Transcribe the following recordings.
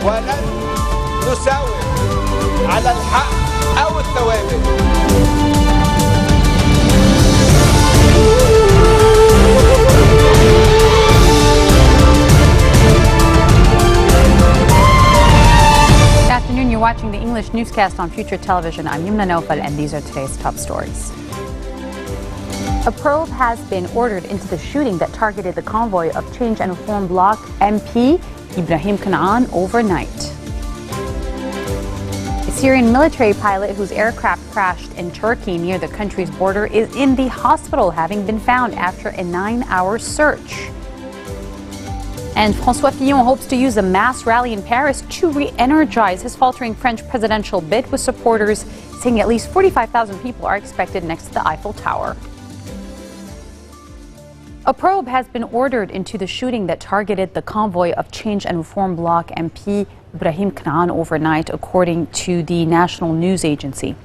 ولن نساوم على الحق أو الثوابت. Good afternoon. You're watching the English newscast on Future Television. I'm Yumna Naufal, and these are today's top stories. A probe has been ordered into the shooting that targeted the convoy of Change and Reform bloc MP Ibrahim Kanaan overnight. A Syrian military pilot whose aircraft crashed in Turkey near the country's border is in the hospital, having been found after a 9-hour search. And François Fillon hopes to use a mass rally in Paris to re-energize his faltering French presidential bid, with supporters saying at least 45,000 people are expected next to the Eiffel Tower. A probe has been ordered into the shooting that targeted the convoy of Change and Reform bloc MP Ibrahim Kanaan overnight, according to the national news agency.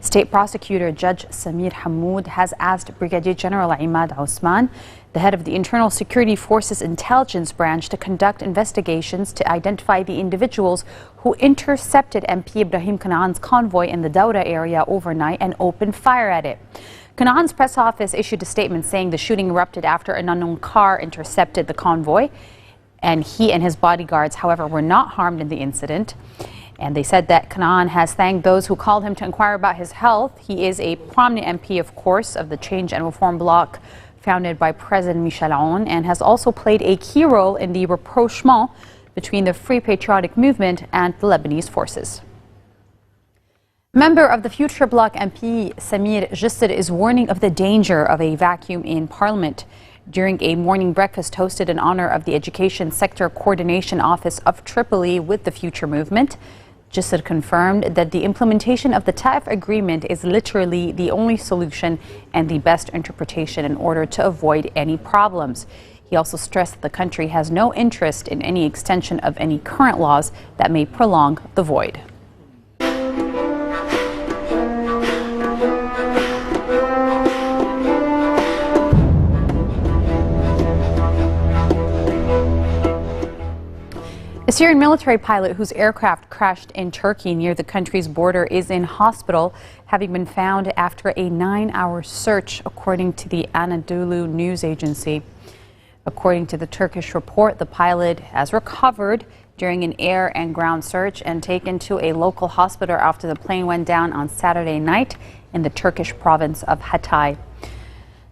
State prosecutor Judge Samir Hammoud has asked Brigadier General Imad Osman, the head of the Internal Security Forces Intelligence Branch, to conduct investigations to identify the individuals who intercepted MP Ibrahim Kanaan's convoy in the Dawra area overnight and opened fire at it. Kanaan's press office issued a statement saying the shooting erupted after an unknown car intercepted the convoy, and he and his bodyguards, however, were not harmed in the incident. And they said that Kanaan has thanked those who called him to inquire about his health. He is a prominent MP, of course, of the Change and Reform bloc founded by President Michel Aoun, and has also played a key role in the rapprochement between the Free Patriotic Movement and the Lebanese forces. Member of the Future Bloc MP Samir Jisr is warning of the danger of a vacuum in Parliament during a morning breakfast hosted in honor of the Education Sector Coordination Office of Tripoli with the Future Movement. Jisr confirmed that the implementation of the Taif Agreement is literally the only solution and the best interpretation in order to avoid any problems. He also stressed that the country has no interest in any extension of any current laws that may prolong the void. A Syrian military pilot whose aircraft crashed in Turkey near the country's border is in hospital, having been found after a 9-hour search, according to the Anadolu news agency. According to the Turkish report, the pilot has recovered during an air and ground search and taken to a local hospital after the plane went down on Saturday night in the Turkish province of Hatay.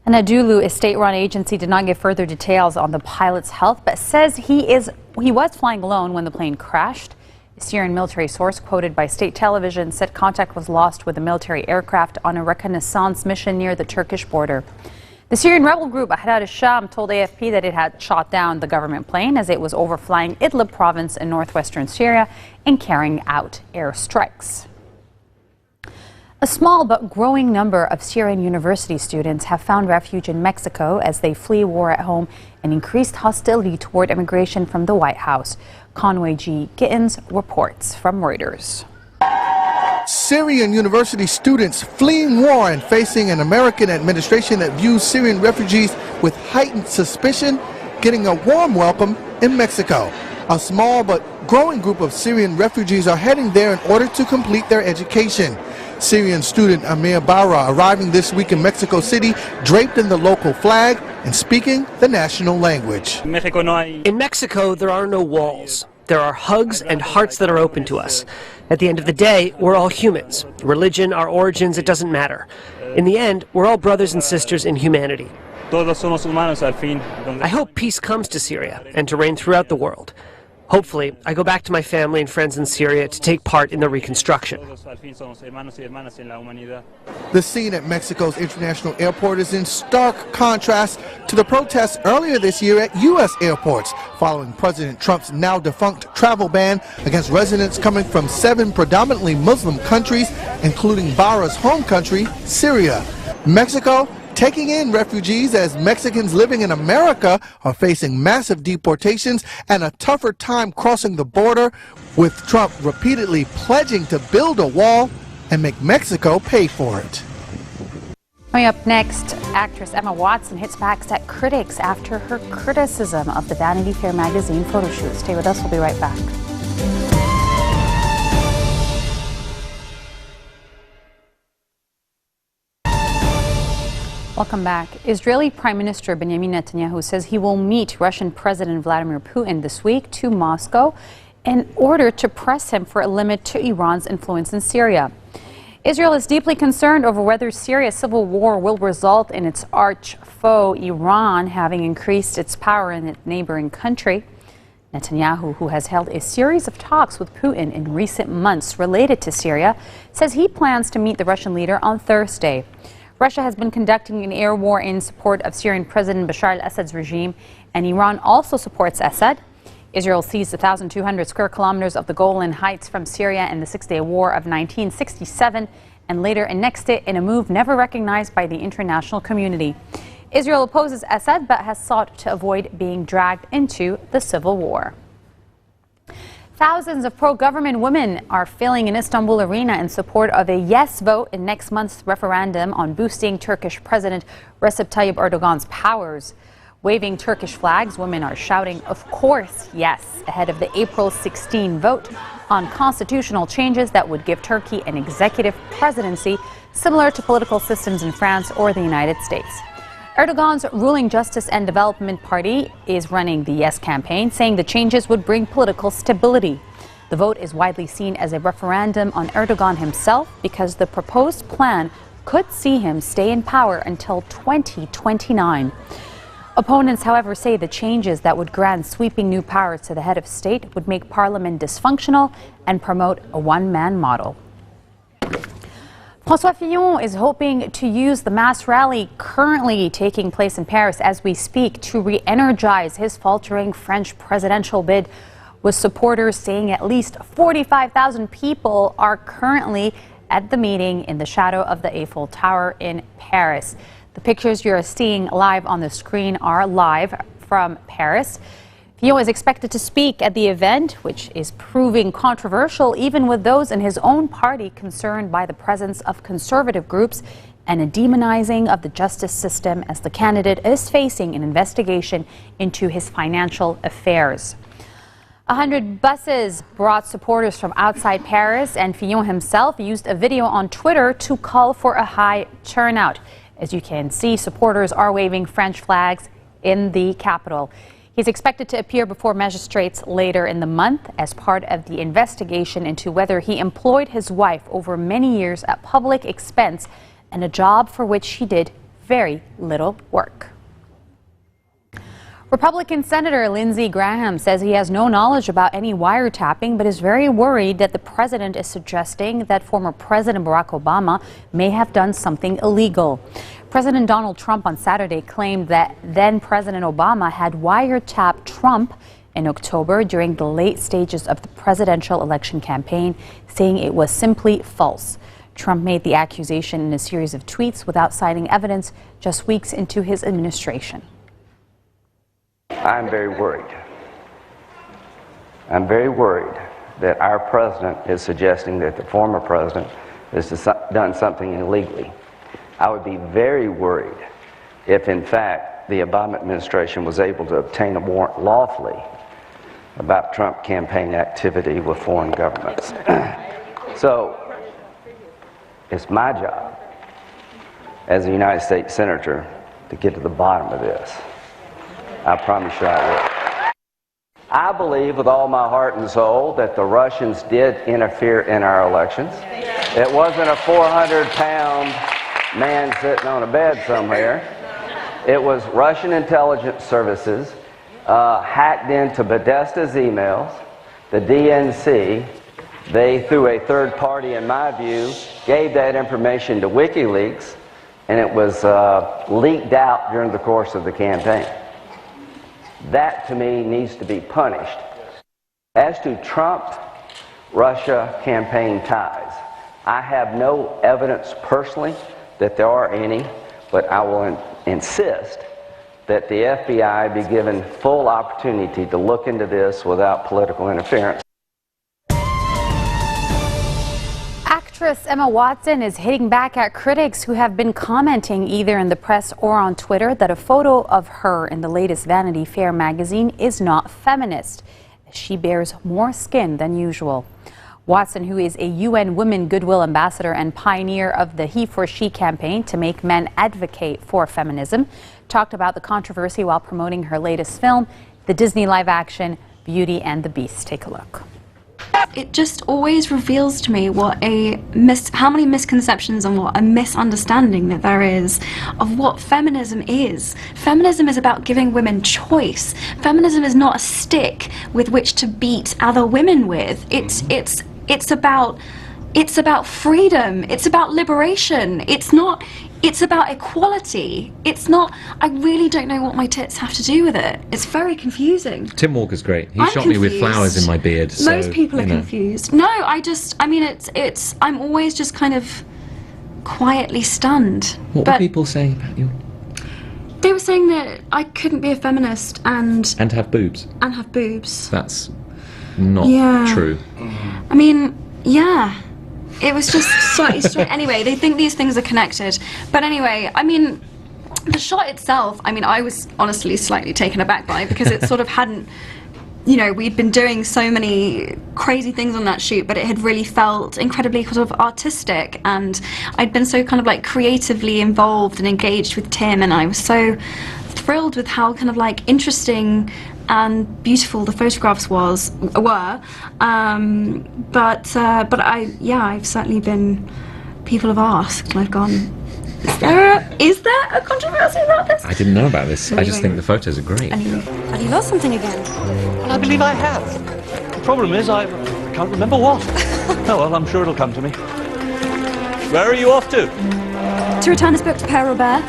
Anadolu, a state-run agency, did not give further details on the pilot's health, but says he was flying alone when the plane crashed. A Syrian military source quoted by state television said contact was lost with a military aircraft on a reconnaissance mission near the Turkish border. The Syrian rebel group Ahrar al-Sham told AFP that it had shot down the government plane as it was overflying Idlib province in northwestern Syria and carrying out airstrikes. A small but growing number of Syrian university students have found refuge in Mexico as they flee war at home and increased hostility toward immigration from the White House. Conway G. Gittins reports from Reuters. Syrian university students fleeing war and facing an American administration that views Syrian refugees with heightened suspicion, getting a warm welcome in Mexico. A small but growing group of Syrian refugees are heading there in order to complete their education. Syrian student Amir Barra arriving this week in Mexico City, draped in the local flag and speaking the national language. In Mexico, there are no walls. There are hugs and hearts that are open to us. At the end of the day, we're all humans. Religion, our origins, it doesn't matter. In the end, we're all brothers and sisters in humanity. I hope peace comes to Syria and to reign throughout the world. Hopefully, I go back to my family and friends in Syria to take part in the reconstruction. The scene at Mexico's international airport is in stark contrast to the protests earlier this year at U.S. airports, following President Trump's now defunct travel ban against residents coming from 7 predominantly Muslim countries, including Barra's home country, Syria. Mexico taking in refugees as Mexicans living in America are facing massive deportations and a tougher time crossing the border, with Trump repeatedly pledging to build a wall and make Mexico pay for it. Coming up next, actress Emma Watson hits back at critics after her criticism of the Vanity Fair magazine photo shoot. Stay with us, we'll be right back. Welcome back. Israeli Prime Minister Benjamin Netanyahu says he will meet Russian President Vladimir Putin this week to Moscow in order to press him for a limit to Iran's influence in Syria. Israel is deeply concerned over whether Syria's civil war will result in its arch foe Iran having increased its power in its neighboring country. Netanyahu, who has held a series of talks with Putin in recent months related to Syria, says he plans to meet the Russian leader on Thursday. Russia has been conducting an air war in support of Syrian President Bashar al-Assad's regime, and Iran also supports Assad. Israel seized 1,200 square kilometers of the Golan Heights from Syria in the Six-Day War of 1967 and later annexed it in a move never recognized by the international community. Israel opposes Assad but has sought to avoid being dragged into the civil war. Thousands of pro-government women are filling in Istanbul Arena in support of a yes vote in next month's referendum on boosting Turkish President Recep Tayyip Erdogan's powers. Waving Turkish flags, women are shouting, "Of course, yes," ahead of the April 16 vote on constitutional changes that would give Turkey an executive presidency similar to political systems in France or the United States. Erdogan's ruling Justice and Development Party is running the Yes campaign, saying the changes would bring political stability. The vote is widely seen as a referendum on Erdogan himself because the proposed plan could see him stay in power until 2029. Opponents, however, say the changes that would grant sweeping new powers to the head of state would make parliament dysfunctional and promote a one-man model. François Fillon is hoping to use the mass rally currently taking place in Paris as we speak to re-energize his faltering French presidential bid, with supporters saying at least 45,000 people are currently at the meeting in the shadow of the Eiffel Tower in Paris. The pictures you're seeing live on the screen are live from Paris. Fillon is expected to speak at the event, which is proving controversial even with those in his own party concerned by the presence of conservative groups and a demonizing of the justice system as the candidate is facing an investigation into his financial affairs. 100 buses brought supporters from outside Paris, and Fillon himself used a video on Twitter to call for a high turnout. As you can see, supporters are waving French flags in the capital. He's expected to appear before magistrates later in the month as part of the investigation into whether he employed his wife over many years at public expense and a job for which she did very little work. Republican Senator Lindsey Graham says he has no knowledge about any wiretapping, but is very worried that the president is suggesting that former President Barack Obama may have done something illegal. President Donald Trump on Saturday claimed that then President Obama had wiretapped Trump in October during the late stages of the presidential election campaign, saying it was simply false. Trump made the accusation in a series of tweets without citing evidence just weeks into his administration. I'm very worried. I'm very worried that our president is suggesting that the former president has done something illegally. I would be very worried if, in fact, the Obama administration was able to obtain a warrant lawfully about Trump campaign activity with foreign governments. So, it's my job as a United States Senator to get to the bottom of this. I promise you I will. I believe with all my heart and soul that the Russians did interfere in our elections. It wasn't a 400-pound man sitting on a bed somewhere. It was Russian intelligence services hacked into Podesta's emails, the DNC. They, through a third party, in my view, gave that information to WikiLeaks, and it was leaked out during the course of the campaign. That, to me, needs to be punished. As to Trump-Russia campaign ties, I have no evidence personally that there are any, but I will insist that the FBI be given full opportunity to look into this without political interference. Actress Emma Watson is hitting back at critics who have been commenting either in the press or on Twitter that a photo of her in the latest Vanity Fair magazine is not feminist, as she bears more skin than usual. Watson, who is a UN Women Goodwill Ambassador and pioneer of the He for She campaign to make men advocate for feminism, talked about the controversy while promoting her latest film, the Disney live-action Beauty and the Beast. Take a look. It just always reveals to me what how many misconceptions and what a misunderstanding that there is of what feminism is. Feminism is about giving women choice. Feminism is not a stick with which to beat other women with. It's about freedom. It's about liberation. It's about equality. It's not, I really don't know what my tits have to do with it. It's very confusing. Tim Walker's great. He I'm shot me with confused. flowers in my beard. So, Most people are confused. No, I mean, I'm always just kind of quietly stunned. What were people saying about you? They were saying that I couldn't be a feminist and have boobs. And have boobs. That's not true. I mean, yeah. It was just slightly strange. Anyway, they think these things are connected. But anyway, I mean, the shot itself, I mean, I was honestly slightly taken aback by, because it sort of hadn't, you know, we'd been doing so many crazy things on that shoot, but it had really felt incredibly sort of artistic, and I'd been so kind of like creatively involved and engaged with Tim, and I was so thrilled with how kind of like interesting and beautiful the photographs were. But I've certainly been, people have asked, and I've gone, is there a controversy about this? I didn't know about this. I just think the photos are great. And you lost something again? Well, I believe I have. The problem is I can't remember what. Oh well, I'm sure it'll come to me. Where are you off to? To return this book to Père Robert.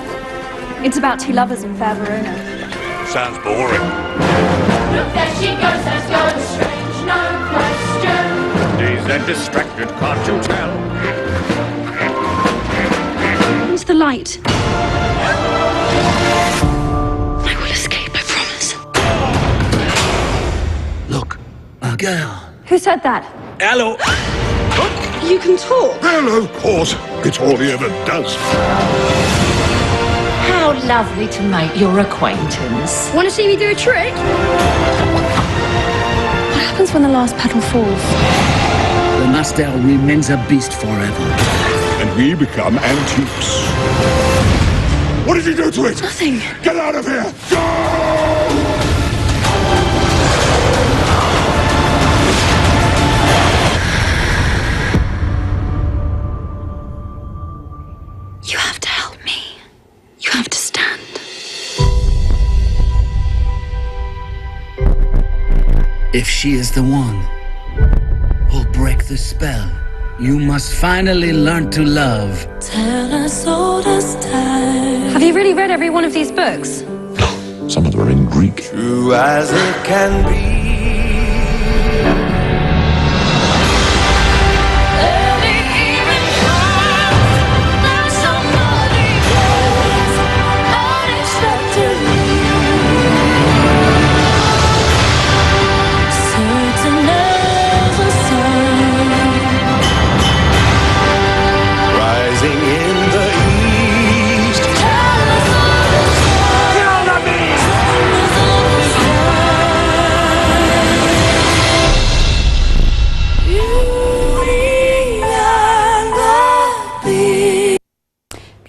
It's about two lovers in fair Verona. Sounds boring. Look, there she goes, that's going strange, no question. Dazed and distracted, can't you tell? Into the light. I will escape, I promise. Look, a girl. Who said that? Hello. You can talk. Well, of course. It's all he ever does. How lovely to make your acquaintance. Want to see me do a trick? What happens when the last petal falls? The master remains a beast forever. And we become antiques. What did you do to it? Nothing. Get out of here! Go! You have to help me. You have to stand. If she is the one who'll break the spell, you must finally learn to love. Have you really read every one of these books? Some of them are in Greek. True as it can be.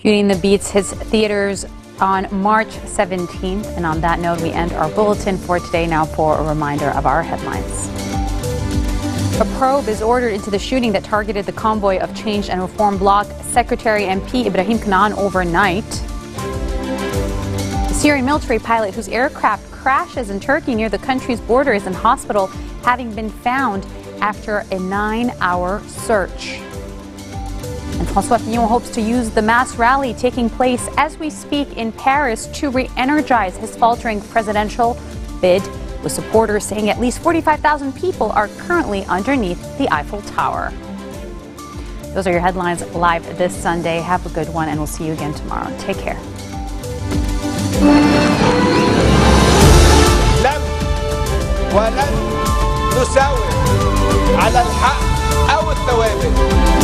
Beauty and the Beast hits theaters on March 17th. And on that note, we end our bulletin for today. Now for a reminder of our headlines. A probe is ordered into the shooting that targeted the convoy of Change and Reform Bloc Secretary MP Ibrahim Khan overnight. The Syrian military pilot whose aircraft crashes in Turkey near the country's border is in hospital, having been found after a 9-hour search. And François Fillon hopes to use the mass rally taking place as we speak in Paris to re-energize his faltering presidential bid, with supporters saying at least 45,000 people are currently underneath the Eiffel Tower. Those are your headlines live this Sunday. Have a good one, and we'll see you again tomorrow. Take care. لم ولن نساوم على الحق أو الثوابت.